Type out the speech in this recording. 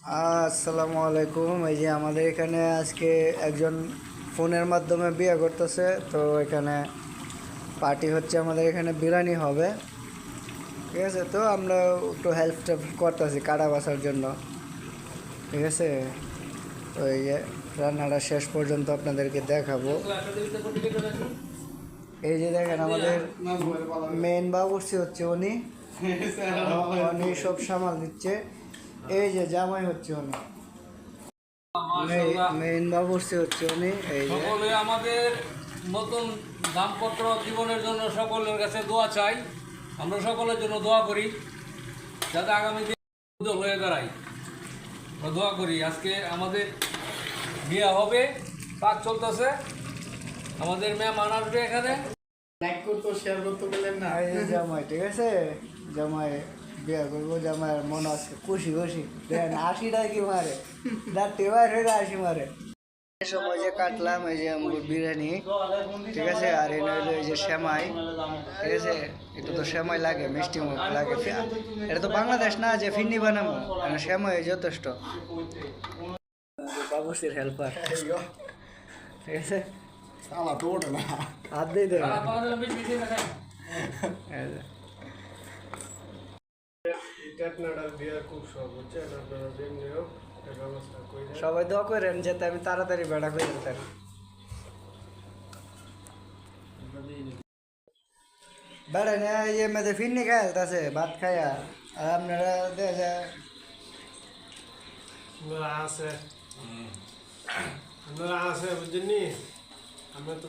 আসসালামু আলাইকুম। এই যে আমাদের এখানে আজকে একজন ফোনের মাধ্যমে বিয়ে করতেছে, তো এখানে পার্টি হচ্ছে, আমাদের এখানে বিরিয়ানি হবে। ঠিক আছে, তো আমরা একটু হেল্প করতেছি কাটা বাছার জন্য। ঠিক আছে, তো এই যে রান্নাটা শেষ পর্যন্ত আপনাদেরকে দেখাবো। এই যে দেখেন আমাদের মেন বাবুর্চি হচ্ছে উনি, উনি সব সামাল দিচ্ছে। এই যে জামাই হচ্ছে উনি, মেইন বাবুর্চি হচ্ছে উনি। এই যে সকলে আমাদের নতুন দাম্পত্য জীবনের জন্য সকলের কাছে দোয়া চাই। আমরা সকলের জন্য দোয়া করি যাতে আগামী দিন উজ্জ্বল হয়ে দাঁড়ায়। আমরা দোয়া করি। আজকে আমাদের বিয়ে হবে, পাক চলতেছে, আমাদের মেহমান আসবে এখানে। লাইক করতো শেয়ার করতে বললেন না। এই যে জামাই, ঠিক আছে, জামাই বিয়ে করবো, জামাইয়ের মন আছে খুশি খুশি। দেখেন হাসিটা কি মারে, রাত্রি বাইর হয়ে হাসি মারে। এই সময় যে কাটলাম এই যে আমার বিরিয়ানি, ঠিক আছে, আর এই নইলো এই যে সেমাই। ঠিক আছে, এটা তো সেমাই লাগে, মিষ্টি মুখ লাগে। এটা তো বাংলাদেশ না যে ফিন্নি বানাবো, সেমাই যথেষ্ট। বাবুসির হেল্পার, ঠিক আছে, সালা তো ওঠে না। হাত দিয়ে দেবে। আপনার বিয়ার খুব শখ হচ্ছে, আপনারা যেমনি হোক ব্যবস্থা করে সবাই দোয়া করেন যাতে আমি তাড়াতাড়ি বেড়া করে যেতে। বেড়া না এই যে মেয়েদের ফিরনি খায় আছে ভাত খায়া, আর আপনারা দেখা আছে, আপনারা আছে বুঝছেন নি, আমরা তো